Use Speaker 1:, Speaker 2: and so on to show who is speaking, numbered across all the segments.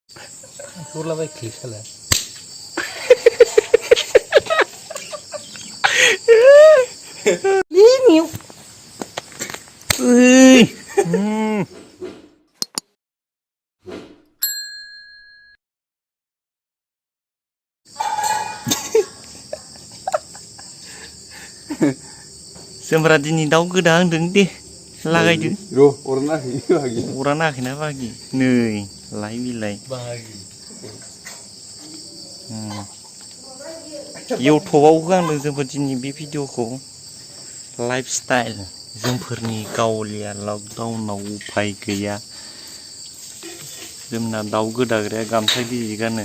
Speaker 1: Hurlaबाय klisalah. Ini.
Speaker 2: Semra dini daw gedang deng deh. Lagai deh.
Speaker 3: Roh, orang lagi, lagi.
Speaker 2: Orang nak kena bagi. Nih, lai bilai.
Speaker 1: Bagi.
Speaker 2: YouTubeआव होगांदों जोंफोर दिनै बे भिडिअखौ lifestyle जोंफोरनि गावलिया लकडाउनाव उफाय गैया जोंना दाउ गोदाग्राया गामसा गिजि गानो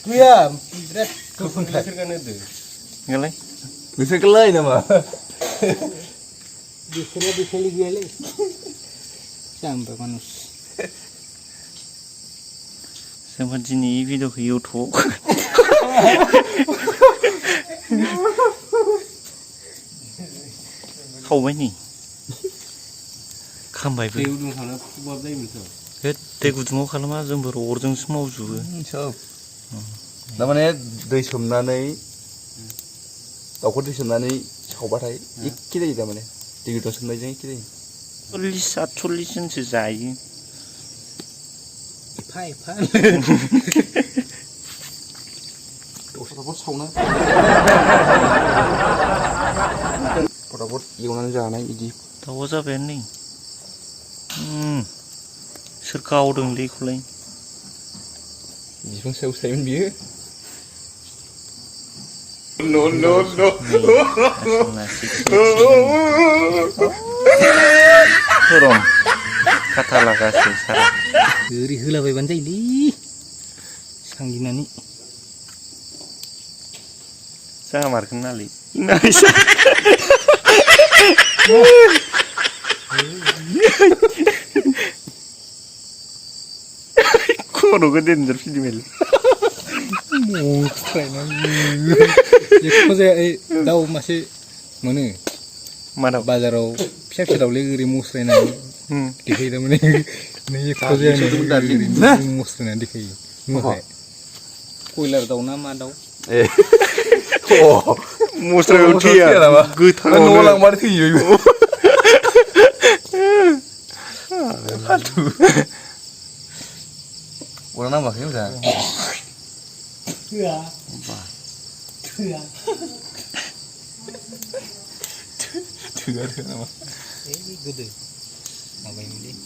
Speaker 1: Gua berat kepunkan itu.
Speaker 2: Ngelai?
Speaker 3: Bisa kelai nama.
Speaker 1: Bisa gile. Sampai manus.
Speaker 2: Sampai ini video ke YouTube. Kau mana ni? Kambai ber.
Speaker 1: Udung sana buat dah misal.
Speaker 2: दै गुदुङाव खालामा जोंबो अरजोंसो मावजुबो
Speaker 3: दामाने दै सोमनानै दाउखौ दै सोमनानै सावबाथाय एखे जायो दामाने दै गुदुं सोमनायजों एखे जायो
Speaker 2: 40-48 जनसो जायो
Speaker 1: एफा
Speaker 3: फटाफट सावना फटाफट एवनानै जानाय बिदि
Speaker 2: दाउआ जाबायानो नै सोर गावदोंलै इखौलाय
Speaker 3: बिफां सायाव सायोमोन बियो
Speaker 2: Turun kata lagasi sarap
Speaker 1: Gurih hulabaybaan जायोलै सांगिनानै
Speaker 2: samarkan nali Kono gede ntar video mel.
Speaker 1: Ekor saya tahu masih mana?
Speaker 2: Mana?
Speaker 1: Bazarau siapa tahu lagi musrah nanti. Dikira mana? Nih ekor saya nih musrah nanti dikira. Musrah. Koilar tahu nama tahu?
Speaker 3: Oh,
Speaker 2: musrah uti ya. Good.
Speaker 3: Kan orang mana sih you? Aduh. Orang nama kau dah.
Speaker 1: Iya. Iya.
Speaker 3: Tuh ada nama.
Speaker 1: Ini gede. Apa ini?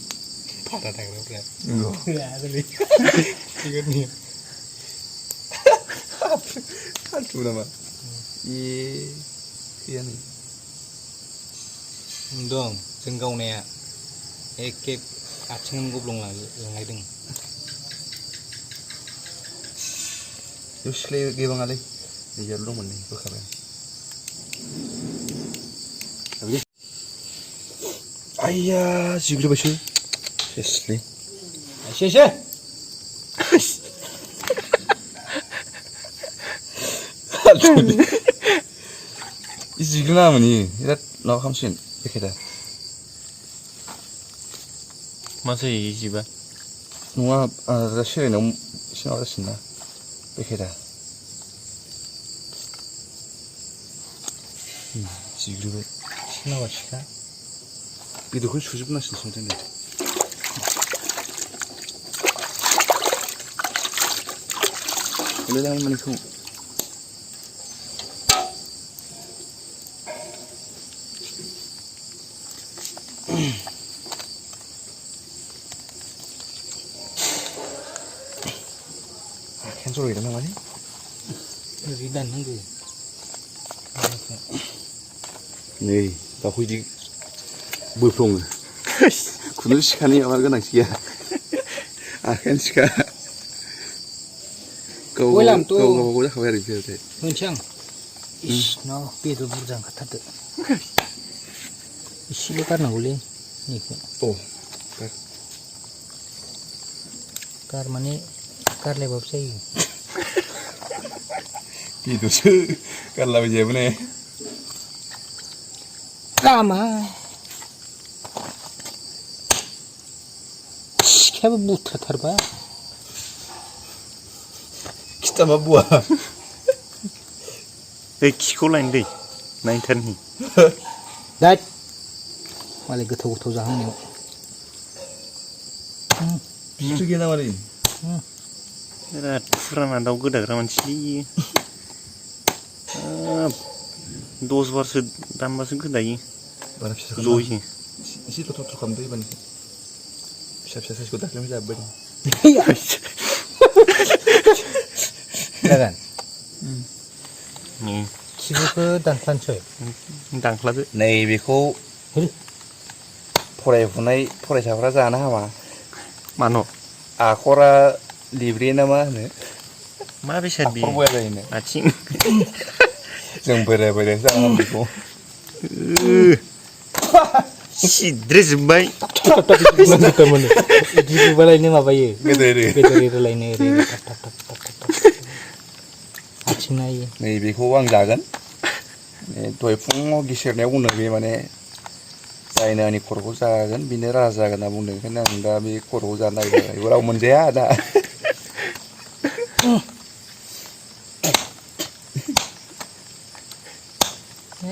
Speaker 1: Patah tangan berat. Iya, tadi. Ingat nih.
Speaker 3: Aduh nama. Iya nih.
Speaker 1: Mwndng, jenggaunya. Ekip acing goblong lagi deng.
Speaker 3: Yus lagi bang Ali, dia lu mana ni berkabar. Habis. Ayah, sibuk apa sih? Asli.
Speaker 1: Asyik.
Speaker 3: Aduh. Isi gila mana ni? Ini nak hamsin, bekerja.
Speaker 2: Masa isi ba?
Speaker 3: Nua ada sih ni, sih ada sih na. Bekerja. Sigri.
Speaker 1: Kenapa sih?
Speaker 3: Itu kan susu pun nasi semua ni. Boleh dah mana tu? Kan sorry dah mana ni?
Speaker 1: Ridan nunggu.
Speaker 3: Nih, tak kau di berflong. Kuno sekali awal kan sih ya. Akan sekali. Kau dah kau hari biar tu.
Speaker 1: Mwjang. Ish, no, betul mwjang kata tu. Isi lu kan boleh. Ni.
Speaker 3: Oh.
Speaker 1: गार माने गारलायबाबो जायो
Speaker 3: बेदरसो गारलाबायजाया माने
Speaker 1: गामा सिखायाबो बुथारथारबा
Speaker 3: खिथाबा बुवा
Speaker 2: दै खिखौ लायनो दै नायथारनि
Speaker 1: that मालाय गोथाव गोथाव जाहांनायाव
Speaker 3: बिथ' गैया नामा नै
Speaker 2: बिराद फुराना दाउ गोदाग्रा मानसि 10 बारसो दानबासो गोदायो
Speaker 3: बारा फिसा
Speaker 2: ज'यै
Speaker 3: एसे थ'थ' खालामदो एबानो फिसा फिसा साइजखौ दाख्लैनो जाबोबाय दं
Speaker 1: जागोन
Speaker 2: नै
Speaker 1: खिबुखौ दानख्लानोसै
Speaker 2: दानख्लादो
Speaker 3: नै बेखौ फरायफुनाय फरायसाफ्रा जानो हामा
Speaker 2: मानो
Speaker 3: आखरा लिब्रे ना मा होनो
Speaker 2: मा बेसाद बे
Speaker 3: आखर बया जायोनो
Speaker 2: आथिं
Speaker 3: जों बोराय बोराय जानो हामा बेखौ
Speaker 2: सिद्रायजोब्बाय
Speaker 1: बिदि बुबालायनो माबायो
Speaker 3: गेदेर
Speaker 1: एरोलायनो ओरै थाब आथिं नायो
Speaker 3: नै बेखौ आं जागोन दहाय फुङाव गिसेरनायाव बुंदों बे माने जायनो आंनि खर'खौ जागोन बेनो राजा जागोन होनना बुंदों ओंखायनो आं दा बे खर'खौ जानो नागिरबाय बेखौ राव मोनजाया दा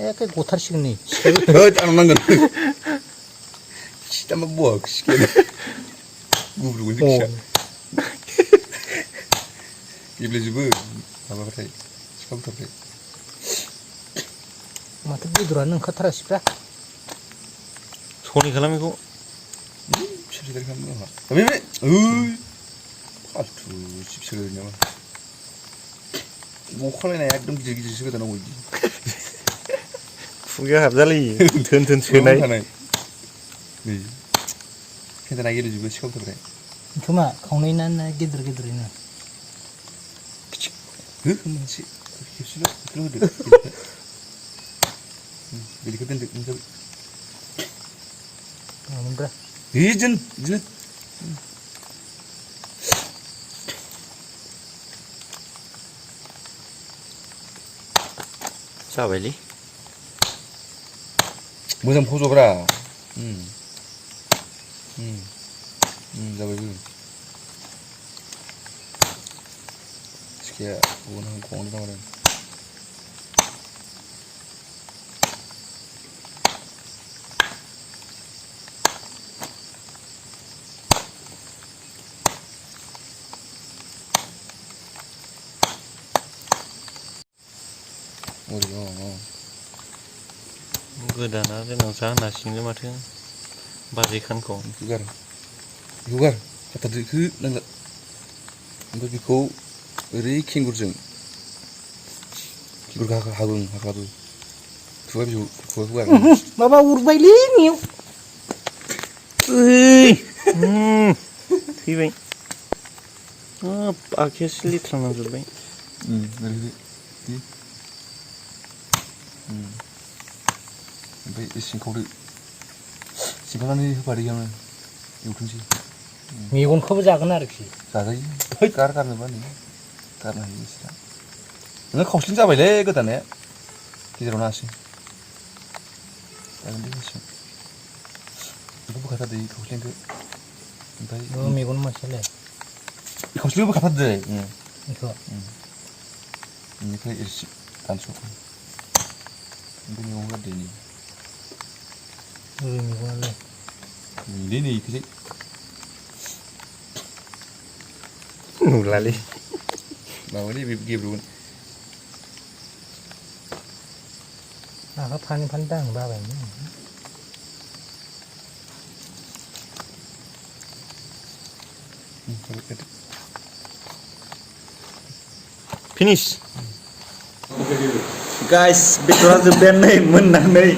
Speaker 1: एखे गथारसिगोन नै
Speaker 3: आं नांगोन खिथामा बुवा खिखाया गुब्रुगोनसो खिया गेब्लेजोबो माबाबाथाय सिखा बुथारबाय
Speaker 1: माथो बेदरानो ओंखारथारासैब्रा
Speaker 2: सनै खालाम बेखौ
Speaker 3: फिसा फिसा खालामनो नामा फालथु फिसा नामा बखालायनाया एकदम गिदिर गिदिरसो गोदानांगौ बिदि
Speaker 2: खुगायाव हाबजालायो थोन थोन सोनाय
Speaker 3: नै फेन्दाना गेलेजोबो सिखा बुथारबाय
Speaker 1: खोमा खावनै ना गेदेर गेदेरैनो
Speaker 3: मोनसे खेबसेल' होदो बिदिखौ दोनदो मोनजाबाय
Speaker 1: मामोनब्रा
Speaker 3: बिदिनो
Speaker 2: जाबायलै
Speaker 3: मोजां फज'ब्रा जाबायबो सिखाया ग'नो दामादों
Speaker 2: गोदाना जोंनाव जाहोनासिनो माथो बाजै खानखौ
Speaker 3: गार हाथारदो नांला ओमफ्राय बेखौ ओरै खेंगुरजों हाबो खुगाखौ गार
Speaker 1: माबा उरबायलै नियाव
Speaker 2: थैबाय आखायासो लेथ्रा नांजोब्बाय
Speaker 3: ओमफ्राय सिंखावदो सिंखावनानै होफादो इयावनो एवथोंसै
Speaker 1: मेगनखौबो जागोन आरोखि
Speaker 3: जाजायो गारनोबा नै गारनो हायो बिसोरा नोङो खावसेन जाबायलै गोदानाया गेजेराव नाङासै जागोन दे एसे बेखौ बोखाथारदो खावसेनखौ ओमफ्राय
Speaker 1: मेगन मानसियालाय
Speaker 3: खावसेनखौ बोखाथारदो
Speaker 1: बेखौ
Speaker 3: बेनिफ्राय एसे दानस' ओमफ्राय मैगं गारदो नै
Speaker 1: मेगनालाय
Speaker 3: नै इखोसै
Speaker 2: नुलालै
Speaker 3: माबालै बे गेब्रुगोन
Speaker 1: आहा फानि दां बाबाय
Speaker 2: फिनिश गाइस बेदरा जोब्बायानो मोननानै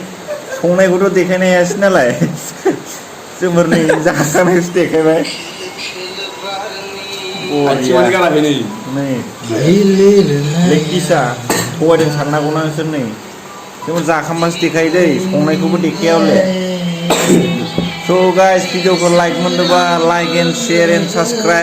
Speaker 2: संनायखौथ' देखायनो हायासै नालाय जोंफोर नै जाखानायसो देखायबाय नै लेग पिसा सबायजों सारनांगौना नोंसोर नै जोंफोर जाखांबासो देखायो दै संनायखौबो देखाया हले स' गाइस भिडिअखौ लाइक मोनदोंबा like and share and subscribe